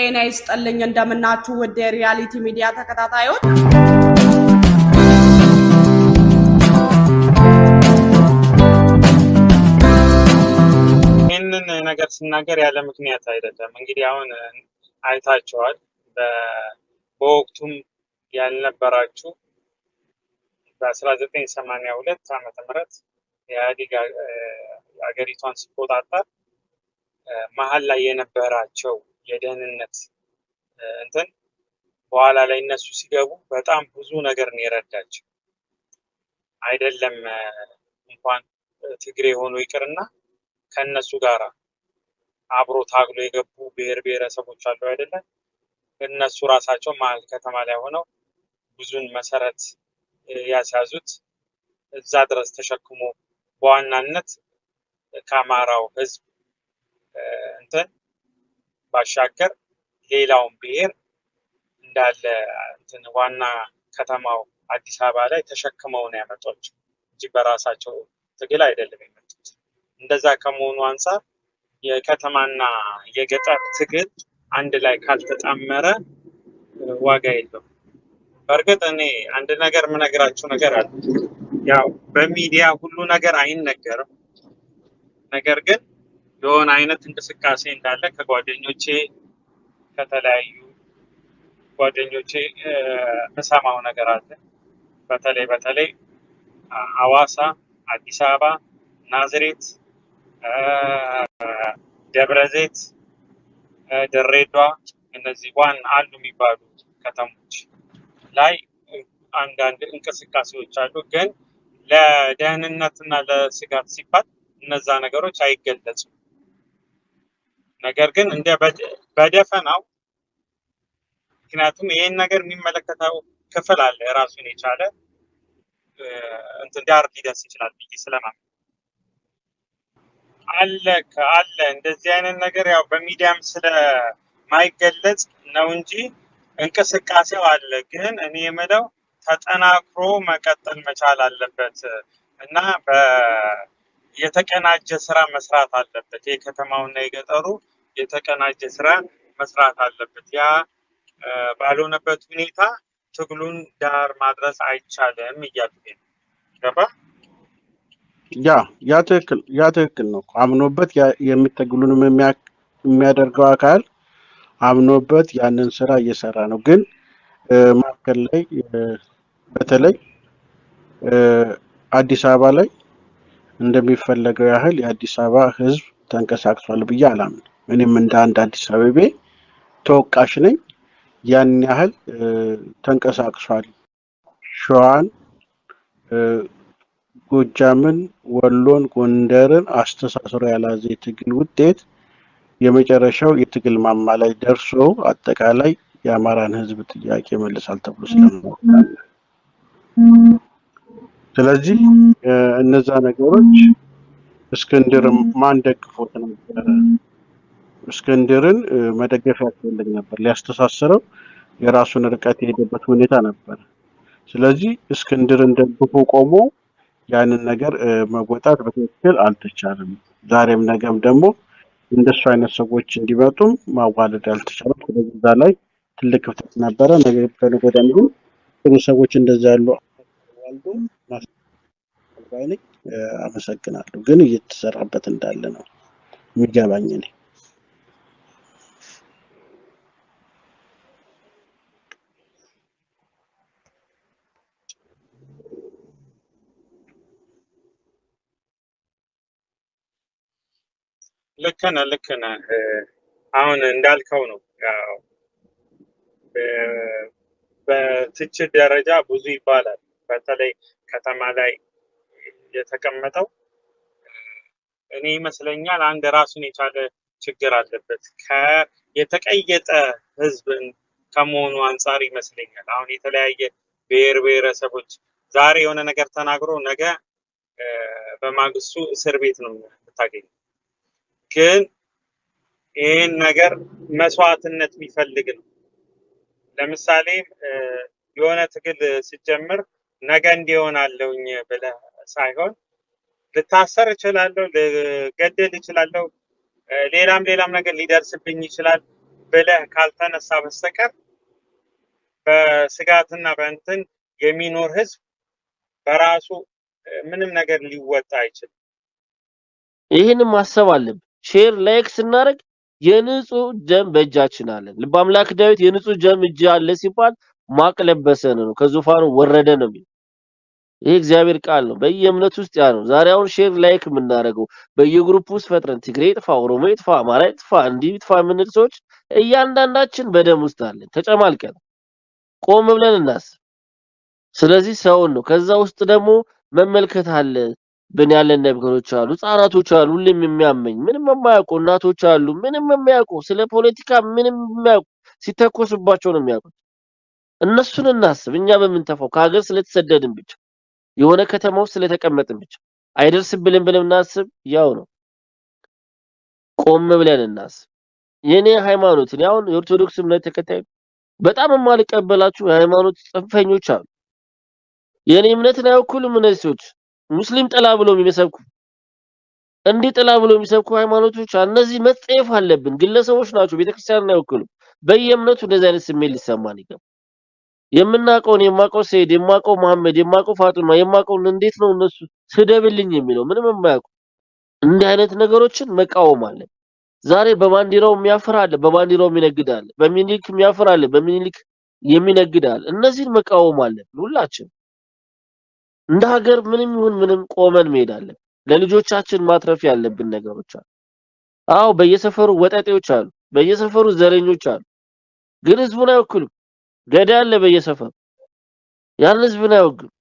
ጤና ይስጥልኝ እንደምናችሁ ውድ የሪያሊቲ ሚዲያ ተከታታዮች ይህንን ነገር ሲናገር ያለ ምክንያት አይደለም። እንግዲህ አሁን አይታችኋል። በወቅቱም ያልነበራችሁ በ1982 ዓመተ ምህረት ኢህአዴግ አገሪቷን ሲቆጣጠር መሀል ላይ የነበራቸው የደህንነት እንትን በኋላ ላይ እነሱ ሲገቡ በጣም ብዙ ነገር ነው የረዳቸው። አይደለም እንኳን ትግሬ ሆኖ ይቅርና ከነሱ ጋር አብሮ ታግሎ የገቡ ብሔረሰቦች አሉ አይደለ? እነሱ ራሳቸው መሀል ከተማ ላይ ሆነው ብዙን መሰረት ያስያዙት እዛ ድረስ ተሸክሞ በዋናነት ከአማራው ህዝብ እንትን ባሻገር ሌላውን ብሔር እንዳለ እንትን ዋና ከተማው አዲስ አበባ ላይ ተሸክመው ነው ያመጧቸው እንጂ በራሳቸው ትግል አይደለም የመጡት። እንደዛ ከመሆኑ አንፃር የከተማና የገጠር ትግል አንድ ላይ ካልተጣመረ ዋጋ የለውም። በእርግጥ እኔ አንድ ነገር የምነግራችሁ ነገር አለ። ያው በሚዲያ ሁሉ ነገር አይነገርም። ነገር ግን የሆነ አይነት እንቅስቃሴ እንዳለ ከጓደኞቼ ከተለያዩ ጓደኞቼ የምሰማው ነገር አለ። በተለይ ሐዋሳ፣ አዲስ አበባ፣ ናዝሬት፣ ደብረዘይት፣ ድሬዳዋ እነዚህ ዋና አሉ የሚባሉ ከተሞች ላይ አንዳንድ እንቅስቃሴዎች አሉ። ግን ለደህንነትና ለስጋት ሲባል እነዛ ነገሮች አይገለጹም። ነገር ግን እንደ በደፈናው ምክንያቱም ይሄን ነገር የሚመለከተው ክፍል አለ ራሱን የቻለ እንትን ዳር ሊደርስ ይችላል ብዬ ስለማምን አለ እንደዚህ አይነት ነገር ያው በሚዲያም ስለማይገለጽ ነው እንጂ እንቅስቃሴው አለ። ግን እኔ የምለው ተጠናክሮ መቀጠል መቻል አለበት እና የተቀናጀ ስራ መስራት አለበት። የከተማውና የገጠሩ የተቀናጀ ስራ መስራት አለበት። ያ ባልሆነበት ሁኔታ ትግሉን ዳር ማድረስ አይቻልም እያልኩ ነው። ገባ? ያ ትክክል ነው። አምኖበት የሚተግሉንም የሚያደርገው አካል አምኖበት ያንን ስራ እየሰራ ነው። ግን ማከል ላይ በተለይ አዲስ አበባ ላይ እንደሚፈለገው ያህል የአዲስ አበባ ህዝብ ተንቀሳቅሷል ብዬ አላምንም። እኔም እንደ አንድ አዲስ አበቤ ተወቃሽ ነኝ። ያን ያህል ተንቀሳቅሷል። ሸዋን፣ ጎጃምን፣ ወሎን፣ ጎንደርን አስተሳስሮ ያላዘ የትግል ውጤት የመጨረሻው የትግል ማማ ላይ ደርሶ አጠቃላይ የአማራን ህዝብ ጥያቄ መልሳል ተብሎ ስለማይታመን ስለዚህ እነዛ ነገሮች እስክንድር ማን ደግፎት ነበር? እስክንድርን መደገፍ ያስፈልግ ነበር። ሊያስተሳስረው የራሱን ርቀት የሄደበት ሁኔታ ነበር። ስለዚህ እስክንድርን ደግፎ ቆሞ ያንን ነገር መወጣት በትክክል አልተቻለም። ዛሬም ነገም ደግሞ እንደሱ አይነት ሰዎች እንዲመጡም ማዋለድ አልተቻለም። ስለዚህ እዛ ላይ ትልቅ ክፍተት ነበረ። ነገር ከነገ ወዲያ ግን ጥሩ ሰዎች እንደዛ ያሉ አልዶ ማስተባበል አመሰግናለሁ። ግን እየተሰራበት እንዳለ ነው የሚገባኝ እኔ። ልክ ነህ። አሁን እንዳልከው ነው። ያው በትችት ደረጃ ብዙ ይባላል። በተለይ ከተማ ላይ የተቀመጠው እኔ ይመስለኛል አንድ ራሱን የቻለ ችግር አለበት። የተቀየጠ ህዝብ ከመሆኑ አንፃር ይመስለኛል። አሁን የተለያየ ብሔረሰቦች ዛሬ የሆነ ነገር ተናግሮ ነገ በማግስቱ እስር ቤት ነው የምታገኘው። ግን ይህን ነገር መስዋዕትነት የሚፈልግ ነው። ለምሳሌ የሆነ ትግል ሲጀምር ነገ እንዲሆናለሁኝ ብለህ ሳይሆን ልታሰር እችላለሁ፣ ልገደል እችላለሁ፣ ሌላም ነገር ሊደርስብኝ ይችላል። ብለህ ካልተነሳ በስተቀር በስጋትና በእንትን የሚኖር ህዝብ በራሱ ምንም ነገር ሊወጣ አይችልም። ይሄን ማሰብ አለብን። ሼር ላይክ ስናደርግ የንጹህ ደም በእጃችን አለ። ልበ አምላክ ዳዊት የንጹህ ደም እጅ አለ ሲባል ማቅ ለበሰ ነው፣ ከዙፋኑ ወረደ ነው የሚለው። ይሄ እግዚአብሔር ቃል ነው። በየእምነቱ ውስጥ ያ ነው። ዛሬ አሁን ሼር ላይክ የምናደርገው በየግሩፕ ውስጥ ፈጥረን ትግሬ ይጥፋ፣ ኦሮሞ ይጥፋ፣ አማራ ይጥፋ፣ እንዲህ ይጥፋ የምንል ሰዎች እያንዳንዳችን በደም ውስጥ አለን፣ ተጨማልቀን። ቆም ብለን እናስብ። ስለዚህ ሰውን ነው። ከዛ ውስጥ ደግሞ መመልከት አለ። ብን ያለን ነገሮች አሉ፣ ህጻናቶች አሉ፣ ሁሌም የሚያመኝ ምንም የማያውቁ እናቶች አሉ፣ ምንም የማያውቁ ስለ ፖለቲካ ምንም የማያውቁ ሲተኮስባቸው ነው የሚያውቁት። እነሱን እናስብ። እኛ በምንተፋው ከሀገር ስለተሰደድን ብቻ የሆነ ከተማ ውስጥ ስለተቀመጥን ብቻ አይደርስብንም ብለን እናስብ። ያው ነው። ቆም ብለን እናስብ። የኔ ሃይማኖት ነው አሁን የኦርቶዶክስ እምነት ተከታይ በጣም የማልቀበላችሁ የሃይማኖት ጽንፈኞች አሉ። የኔ እምነትን አይወክሉም እነዚህ ሰዎች። ሙስሊም ጥላ ብሎ የሚሰብኩ እንዲህ ጥላ ብሎ የሚሰብኩ ሃይማኖቶች እነዚህ መጸየፍ አለብን። ግለሰቦች ናቸው፣ ቤተክርስቲያንን አይወክሉም። በየእምነቱ እንደዚህ አይነት ስሜት ሊሰማን ይገባል። የምናውቀውን የማውቀው ሰይድ፣ የማውቀው መሐመድ፣ የማውቀው ፋጡማ፣ የማውቀውን እንዴት ነው እነሱ ስደብልኝ የሚለው? ምንም የማያውቁ እንዲህ አይነት ነገሮችን መቃወም አለ። ዛሬ በባንዲራው የሚያፍር አለ፣ በባንዲራው የሚነግድ አለ። በሚኒሊክ የሚያፍር አለ፣ በሚኒሊክ የሚነግድ አለ። እነዚህን መቃወም አለ ሁላችን። እንደ ሀገር ምንም ይሁን ምንም ቆመን መሄድ አለ። ለልጆቻችን ማትረፍ ያለብን ነገሮች አሉ። አዎ በየሰፈሩ ወጣጤዎች አሉ፣ በየሰፈሩ ዘረኞች አሉ። ግን ህዝቡን አይወክሉም። ገዳ አለ በየሰፈሩ፣ ያን ህዝብን አይወክሉም።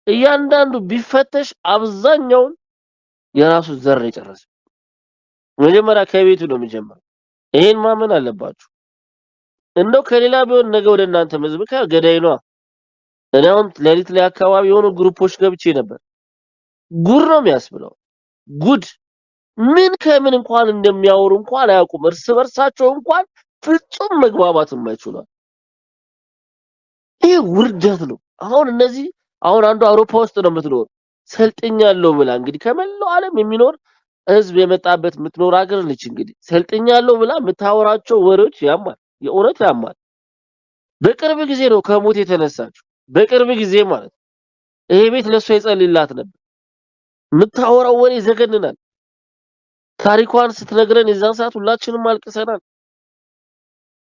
እያንዳንዱ ቢፈተሽ አብዛኛውን የራሱ ዘር የጨረሰ መጀመሪያ ከቤቱ ነው የሚጀምረው። ይሄን ማመን አለባችሁ። እንደው ከሌላ ቢሆን ነገ ወደ እናንተ መዝብካ ገዳይ ነው። እኔ አሁን ሌሊት ላይ አካባቢ የሆኑ ግሩፖች ገብቼ ነበር። ጉድ ነው የሚያስብለው። ጉድ ምን ከምን እንኳን እንደሚያወሩ እንኳን አያውቁም። እርስ በርሳቸው እንኳን ፍጹም መግባባት የማይችሉ። ይሄ ውርደት ነው። አሁን እነዚህ አሁን አንዱ አውሮፓ ውስጥ ነው የምትኖር ሰልጥኛለሁ ብላ እንግዲህ ከመላው ዓለም የሚኖር ህዝብ የመጣበት የምትኖር ሀገር ነች። እንግዲህ ሰልጥኛለሁ ብላ የምታወራቸው ወሬዎች ያማል፣ የእውነት ያማል። በቅርብ ጊዜ ነው ከሞት የተነሳችው። በቅርብ ጊዜ ማለት ይሄ ቤት ለሷ ይጸልይላት ነበር። የምታወራው ወሬ ዘገንናል። ታሪኳን ስትነግረን የዛን ሰዓት ሁላችንም አልቅሰናል።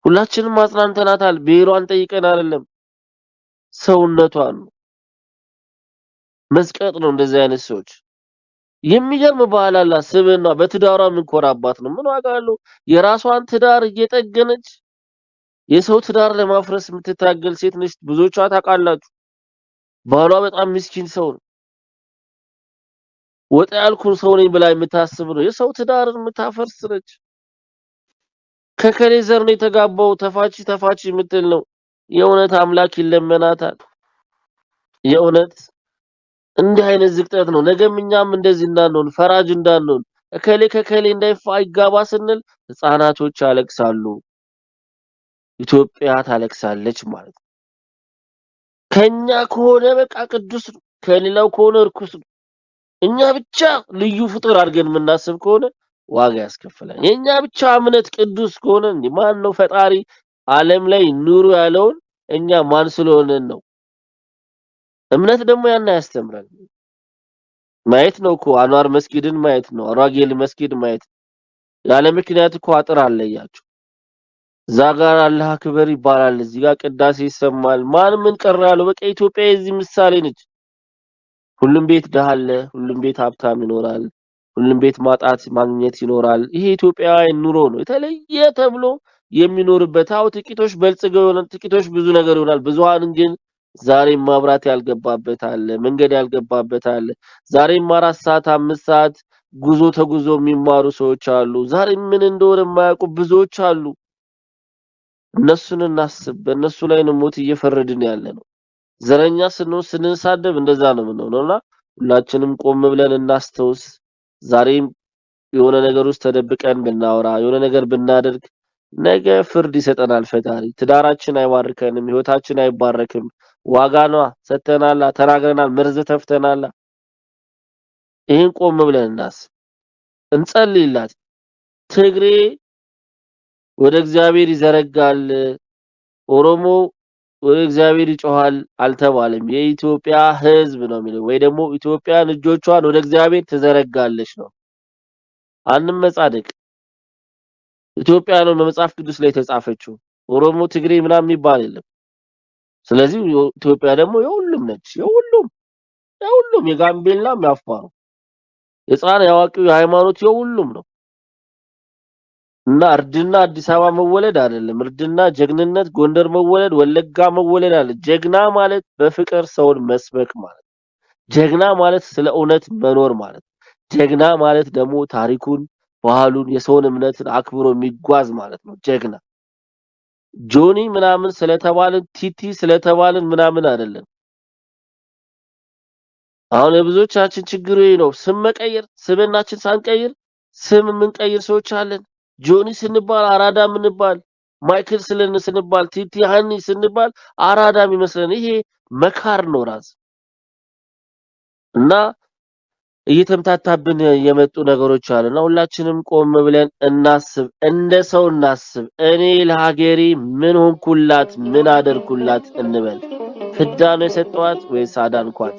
ሁላችንም አጽናንተናታል። ብሔሯን ጠይቀን አይደለም፣ ሰውነቷን ነው። መስቀጥ ነው እንደዚህ አይነት ሰዎች። የሚገርም ባህል አላት፣ ስብዕና፣ በትዳሯ የምንኮራባት ነው። ምን ዋጋ አለው? የራሷን ትዳር እየጠገነች የሰው ትዳር ለማፍረስ የምትታገል ሴት ነች። ብዙዎቿ ታውቃላችሁ። ባሏ በጣም ምስኪን ሰው ነው። ወጣ ያልኩን ሰው ነኝ ብላ የምታስብ ነው። የሰው ትዳርን የምታፈርስ ነች። ከከሌ ዘር ነው የተጋባው ተፋቺ የምትል ነው። የእውነት አምላክ ይለመናታል። የእውነት እንዲህ አይነት ዝቅጠት ነው። ነገም እኛም እንደዚህ እንዳንሆን ፈራጅ እንዳንሆን ከከሌ እንዳይጋባ ስንል ህፃናቶች ያለቅሳሉ። ኢትዮጵያ ታለቅሳለች ማለት ነው። ከኛ ከሆነ በቃ ቅዱስ ነው፣ ከሌላው ከሆነ እርኩስ ነው። እኛ ብቻ ልዩ ፍጡር አድርገን የምናስብ ከሆነ ዋጋ ያስከፍላል። የኛ ብቻ እምነት ቅዱስ ከሆነ እንዴ ማን ነው ፈጣሪ ዓለም ላይ ኑሩ ያለውን እኛ ማን ስለሆነን ነው? እምነት ደግሞ ያን ያስተምራል። ማየት ነው እኮ አንዋር መስጊድን ማየት ነው፣ አራጌል መስጊድ ማየት ያለ ምክንያት እኮ አጥር አለያቸው። እዛ ጋር አላህ አክበር ይባላል፣ እዚህ ጋር ቅዳሴ ይሰማል። ማን ምን ቀረ ያለው? በቃ ኢትዮጵያ የዚህ ምሳሌ ነች። ሁሉም ቤት ድሃ አለ፣ ሁሉም ቤት ሀብታም ይኖራል፣ ሁሉም ቤት ማጣት ማግኘት ይኖራል። ይሄ ኢትዮጵያዊ ኑሮ ነው። የተለየ ተብሎ የሚኖርበት አው ጥቂቶች በልጽገው ይሆናል፣ ጥቂቶች ብዙ ነገር ይሆናል። ብዙሃን ግን ዛሬም ማብራት ያልገባበት አለ፣ መንገድ ያልገባበት አለ። ዛሬም 4 ሰዓት 5 ሰዓት ጉዞ ተጉዞ የሚማሩ ሰዎች አሉ። ዛሬም ምን እንደሆነ የማያውቁ ብዙዎች አሉ። እነሱን እናስብ። በእነሱ ላይ ነው ሞት እየፈረድን ያለ ነው። ዘረኛ ስንሆን ስንሳደብ እንደዛ ነው የምንሆነውና ሁላችንም ቆም ብለን እናስተውስ። ዛሬም የሆነ ነገር ውስጥ ተደብቀን ብናወራ የሆነ ነገር ብናደርግ ነገ ፍርድ ይሰጠናል ፈጣሪ። ትዳራችን አይባርከንም፣ ህይወታችን አይባረክም። ዋጋ ነው ሰተናላ፣ ተናግረናል፣ መርዝ ተፍተናላ። ይሄን ቆም ብለን እናስብ፣ እንጸልይላት። ትግሬ ወደ እግዚአብሔር ይዘረጋል ኦሮሞ ወደ እግዚአብሔር ይጮሃል አልተባለም የኢትዮጵያ ህዝብ ነው የሚለው ወይ ደግሞ ኢትዮጵያን እጆቿን ወደ እግዚአብሔር ትዘረጋለች ነው አንመጻደቅ ኢትዮጵያ ነው በመጽሐፍ ቅዱስ ላይ የተጻፈችው ኦሮሞ ትግሬ ምናምን የሚባል የለም ስለዚህ ኢትዮጵያ ደግሞ የሁሉም ነች የሁሉም የጋምቤላም ያፋሩ የጻና ያዋቂው የሃይማኖት የሁሉም ነው እና እርድና አዲስ አበባ መወለድ አይደለም እርድና ጀግንነት ጎንደር መወለድ ወለጋ መወለድ አለ ጀግና ማለት በፍቅር ሰውን መስበክ ማለት ጀግና ማለት ስለ እውነት መኖር ማለት ጀግና ማለት ደግሞ ታሪኩን ባህሉን የሰውን እምነትን አክብሮ የሚጓዝ ማለት ነው ጀግና ጆኒ ምናምን ስለተባልን ቲቲ ስለተባልን ምናምን አይደለም አሁን የብዙዎቻችን ችግሩ ይሄ ነው ስም መቀየር ስምናችን ሳንቀይር ስም የምንቀይር ሰዎች አለን ጆኒ ስንባል አራዳ ምንባል ማይክል ስንባል ቲቲ ሃኒ ስንባል አራዳ የሚመስለን ይሄ መካር ነው ራስ እና እየተምታታብን የመጡ ነገሮች አሉና ሁላችንም ቆም ብለን እናስብ እንደ ሰው እናስብ እኔ ለሀገሬ ምን ሆንኩላት ምን አደርኩላት እንበል ፍዳ ነው የሰጠዋት ወይስ አዳንኳት